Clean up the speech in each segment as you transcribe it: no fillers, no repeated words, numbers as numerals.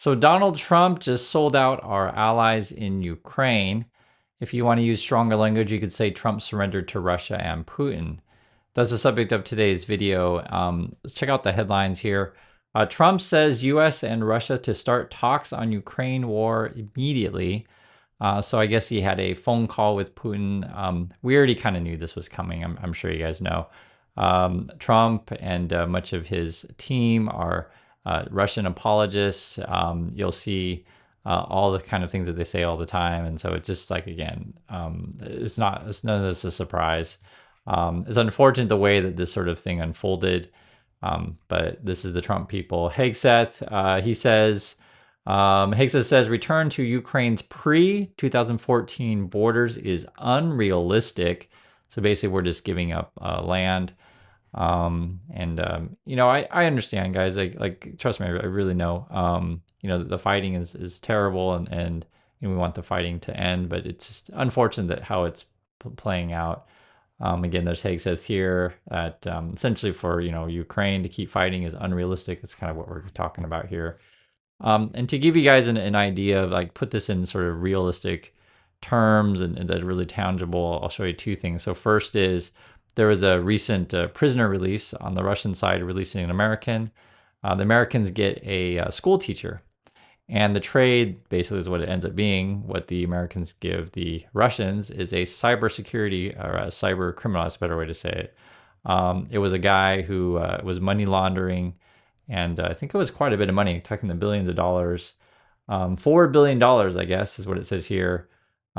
So Donald Trump just sold out our allies in Ukraine. If you want to use stronger language, you could say Trump surrendered to Russia and Putin. That's the subject of today's video. Let's check out the headlines here. Trump says U.S. and Russia to start talks on Ukraine war immediately. So I guess he had a phone call with Putin. We already kind of knew this was coming. I'm sure you guys know. Trump and much of his team are Russian apologists. You'll see all the kind of things that they say all the time, and so it's just like again, it's none of this a surprise. It's unfortunate the way that this sort of thing unfolded, but this is the Trump people. Hegseth, he says. Hegseth says return to Ukraine's pre-2014 borders is unrealistic. So basically, we're just giving up land. You know, I understand, guys. Like trust me, I really know. You know, the fighting is terrible, and you know, we want the fighting to end, but it's just unfortunate that how it's playing out. Again, there's Hegseth here that essentially for Ukraine to keep fighting is unrealistic. That's kind of what we're talking about here. And to give you guys an idea of like put this in sort of realistic terms and that are really tangible, I'll show you two things. So first is there was a recent prisoner release on the Russian side releasing an American. The Americans get a school teacher. And the trade basically is what it ends up being. What the Americans give the Russians is a cybersecurity or a cyber criminal. That's a better way to say it. It was a guy who was money laundering. And I think it was quite a bit of money, talking the billions of dollars. $4 billion, I guess, is what it says here.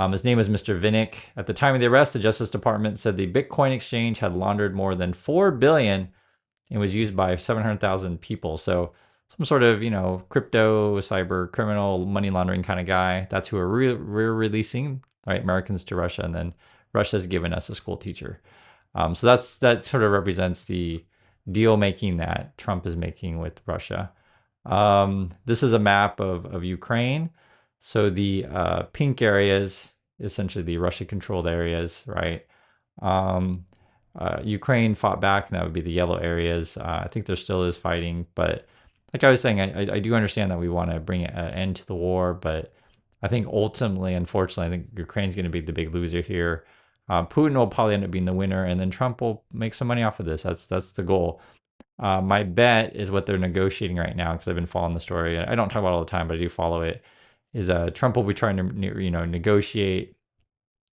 His name was Mr. Vinnick. At the time of the arrest, the Justice Department said the Bitcoin exchange had laundered more than $4 billion and was used by 700,000 people. So some sort of, crypto, cyber criminal, money laundering kind of guy. That's who we're releasing, right? Americans to Russia, and then Russia's given us a school teacher. So that sort of represents the deal making that Trump is making with Russia. This is a map of Ukraine. So the pink areas, essentially the Russia-controlled areas, right? Ukraine fought back, and that would be the yellow areas. I think there still is fighting, but like I was saying, I do understand that we want to bring an end to the war, but I think ultimately, unfortunately, I think Ukraine's going to be the big loser here. Putin will probably end up being the winner, and then Trump will make some money off of this. That's the goal. My bet is what they're negotiating right now, because I've been following the story. I don't talk about it all the time, but I do follow it. Is Trump will be trying to negotiate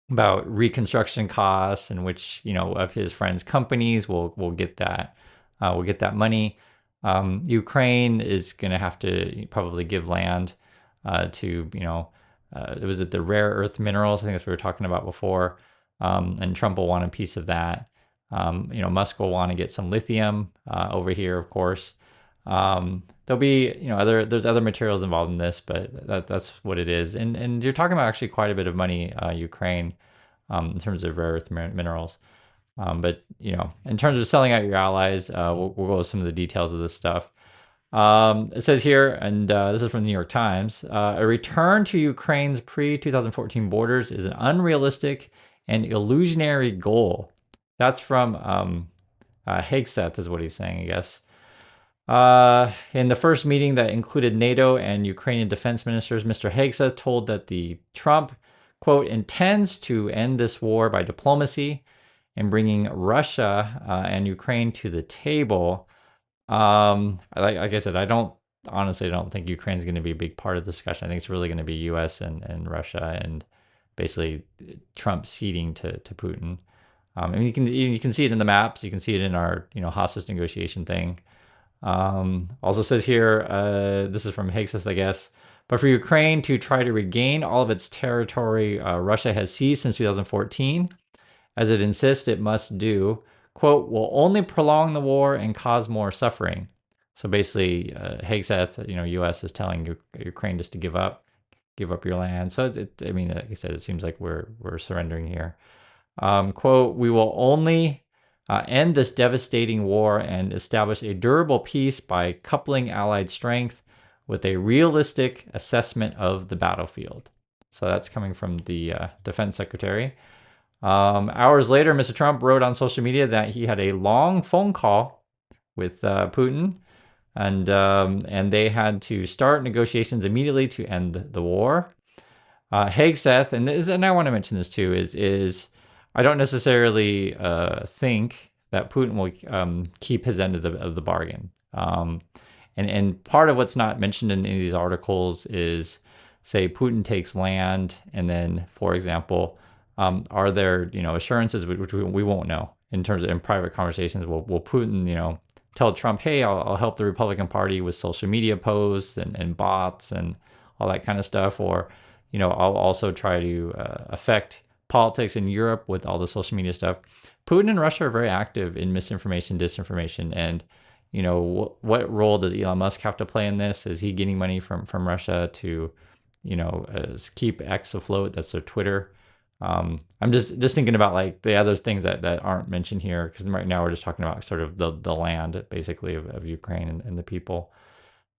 about reconstruction costs, and which of his friends' companies will get that money. Ukraine is going to have to probably give land to it was the rare earth minerals. I think that's what we were talking about before. And Trump will want a piece of that. Musk will want to get some lithium over here, of course. There'll be there's other materials involved in this, but that's what it is. And you're talking about actually quite a bit of money, Ukraine, in terms of rare earth minerals. But in terms of selling out your allies, we'll go over some of the details of this stuff. It says here, and this is from the New York Times, a return to Ukraine's pre-2014 borders is an unrealistic and illusionary goal. That's from Hegseth, is what he's saying, I guess. In the first meeting that included NATO and Ukrainian defense ministers, Mr. Hegseth told that the Trump, quote, intends to end this war by diplomacy and bringing Russia and Ukraine to the table. Like I said, I don't think Ukraine's going to be a big part of the discussion. I think it's really going to be U.S. and Russia, and basically Trump ceding to Putin. And you can see it in the maps. You can see it in our hostage negotiation thing. Also says here, this is from Hegseth, I guess. But for Ukraine to try to regain all of its territory Russia has seized since 2014, as it insists it must do, quote, will only prolong the war and cause more suffering. So basically, Hegseth, U.S. is telling Ukraine just to give up your land. So like I said, it seems like we're surrendering here. Quote, we will only end this devastating war and establish a durable peace by coupling Allied strength with a realistic assessment of the battlefield. So that's coming from the defense secretary. Hours later, Mr. Trump wrote on social media that he had a long phone call with Putin. and they had to start negotiations immediately to end the war. Hegseth, and I want to mention this too, is I don't necessarily think that Putin will keep his end of the bargain. And part of what's not mentioned in any of these articles is, say, Putin takes land, and then, for example, are there assurances which we won't know in terms of in private conversations? Will Putin tell Trump, hey, I'll help the Republican Party with social media posts and bots and all that kind of stuff, or I'll also try to affect politics in Europe with all the social media stuff. Putin and Russia are very active in misinformation, disinformation, and what role does Elon Musk have to play in this? Is he getting money from Russia to keep X afloat? That's their Twitter. I'm just thinking about like the other things that aren't mentioned here, because right now we're just talking about sort of the land basically of Ukraine and the people.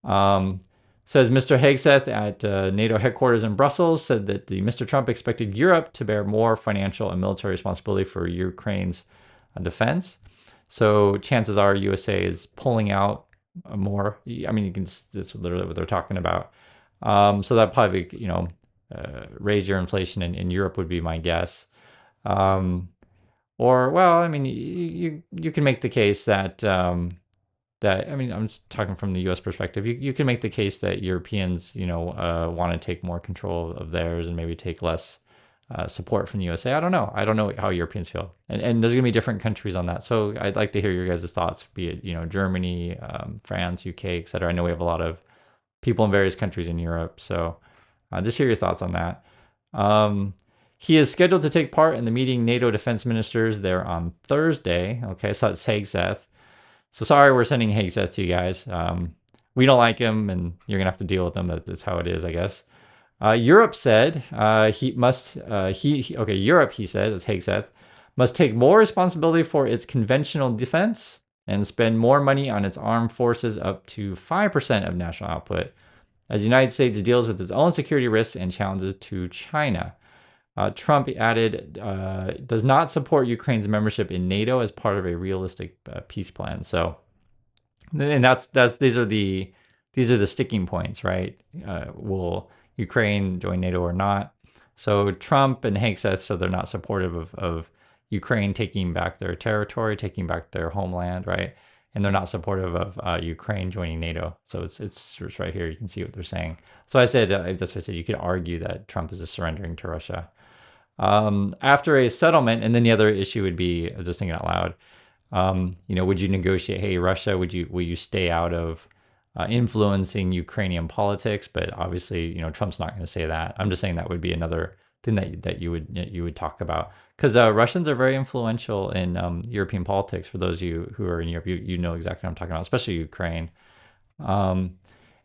Says Mr. Hegseth at NATO headquarters in Brussels said that Mr. Trump expected Europe to bear more financial and military responsibility for Ukraine's defense. So chances are USA is pulling out more. I mean, that's literally what they're talking about. So that probably raise your inflation in Europe would be my guess. Or well, I mean, you can make the case that I mean, I'm just talking from the U.S. perspective. You can make the case that Europeans, want to take more control of theirs and maybe take less support from the USA. I don't know. I don't know how Europeans feel, and there's gonna be different countries on that. So I'd like to hear your guys' thoughts, be it Germany, France, UK, etc. I know we have a lot of people in various countries in Europe, so just hear your thoughts on that. He is scheduled to take part in the meeting NATO defense ministers there on Thursday. Okay, so that's Hegseth. So sorry, we're sending Hegseth to you guys. We don't like him, and you're gonna have to deal with him. That's how it is, I guess. Europe said Europe, he said, as Hegseth, must take more responsibility for its conventional defense and spend more money on its armed forces, up to 5% of national output, as the United States deals with its own security risks and challenges to China. Trump added, does not support Ukraine's membership in NATO as part of a realistic peace plan. So, and these are the sticking points, right? Will Ukraine join NATO or not? So Trump and Hegseth, so they're not supportive of Ukraine taking back their territory, taking back their homeland, right? And they're not supportive of Ukraine joining NATO. So it's right here. You can see what they're saying. So I said, that's what I said. You could argue that Trump is surrendering to Russia. After a settlement, and then the other issue would be, I was just thinking out loud, would you negotiate, hey, Russia, will you stay out of influencing Ukrainian politics? But obviously, Trump's not going to say that. I'm just saying that would be another thing that you would talk about, because Russians are very influential in European politics. For those of you who are in Europe, you know exactly what I'm talking about, especially Ukraine.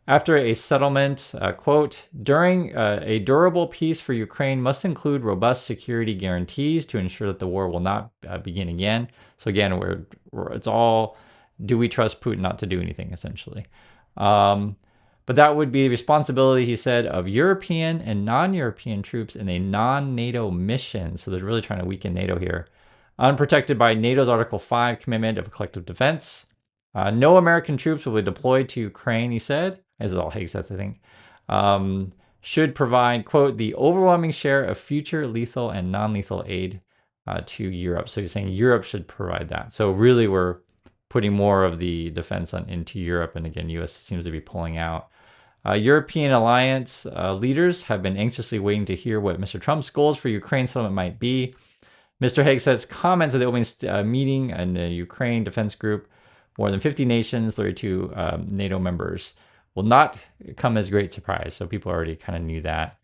After a settlement, quote, during a durable peace for Ukraine must include robust security guarantees to ensure that the war will not begin again. So again, it's all, do we trust Putin not to do anything, essentially? But that would be the responsibility, he said, of European and non-European troops in a non-NATO mission. So they're really trying to weaken NATO here. Unprotected by NATO's Article 5 commitment of collective defense. No American troops will be deployed to Ukraine, he said. This is all Hegseth, I think. Should provide, quote, the overwhelming share of future lethal and non-lethal aid to Europe. So he's saying Europe should provide that. So really we're putting more of the defense into Europe. And again, US seems to be pulling out. European alliance leaders have been anxiously waiting to hear what Mr. Trump's goals for Ukraine settlement might be. Mr. Hegseth's comments at the opening meeting in the Ukraine Defense Group, more than 50 nations, 32 NATO members, will not come as a great surprise. So people already kind of knew that.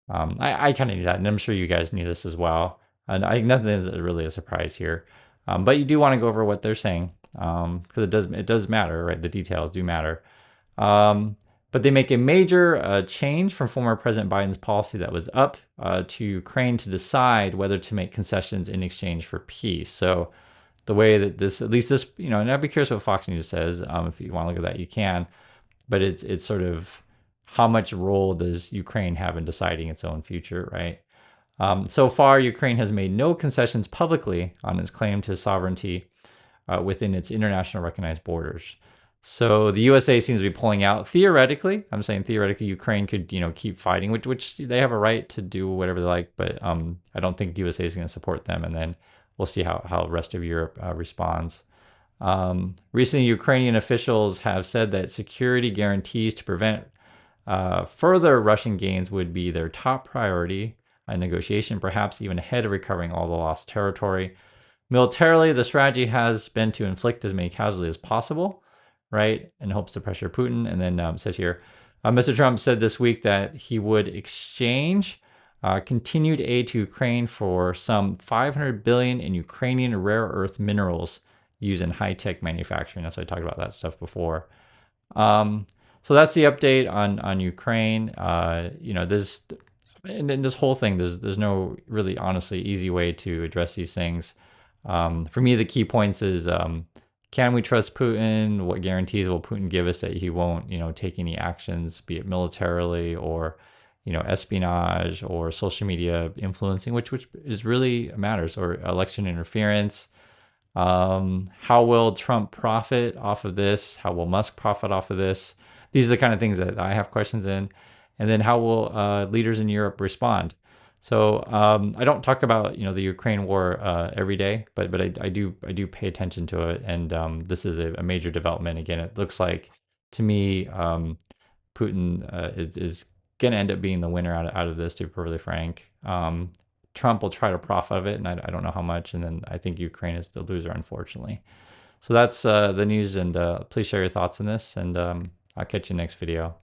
I kind of knew that, and I'm sure you guys knew this as well. And I think nothing is really a surprise here. But you do want to go over what they're saying, because it does matter, right? The details do matter. But they make a major change from former President Biden's policy that was up to Ukraine to decide whether to make concessions in exchange for peace. So the way that this, at least this, and I'd be curious what Fox News says. If you want to look at that, you can. But it's sort of how much role does Ukraine have in deciding its own future, right? So far, Ukraine has made no concessions publicly on its claim to sovereignty within its international recognized borders. So the USA seems to be pulling out. Theoretically, I'm saying theoretically, Ukraine could, keep fighting, which they have a right to do whatever they like. But I don't think USA is going to support them. And then we'll see how the rest of Europe responds. Recently, Ukrainian officials have said that security guarantees to prevent further Russian gains would be their top priority in negotiation, perhaps even ahead of recovering all the lost territory. Militarily, the strategy has been to inflict as many casualties as possible, right, in hopes to pressure Putin. And then says here, Mr. Trump said this week that he would exchange continued aid to Ukraine for some 500 billion in Ukrainian rare earth minerals used in high-tech manufacturing. That's why I talked about that stuff before. So that's the update on Ukraine. There's and in this whole thing, there's no really honestly easy way to address these things. For me, the key points is can we trust Putin? What guarantees will Putin give us that he won't, take any actions, be it militarily or, espionage or social media influencing, which is really matters, or election interference. How will Trump profit off of this? How will Musk profit off of this? These are the kind of things that I have questions in. And then how will leaders in Europe respond? So I don't talk about the Ukraine war every day, but I do pay attention to it, and this is a major development. Again, it looks like to me Putin is going to end up being the winner out of this. To be perfectly frank, Trump will try to profit of it, and I don't know how much. And then I think Ukraine is the loser, unfortunately. So that's the news, and please share your thoughts on this, and I'll catch you next video.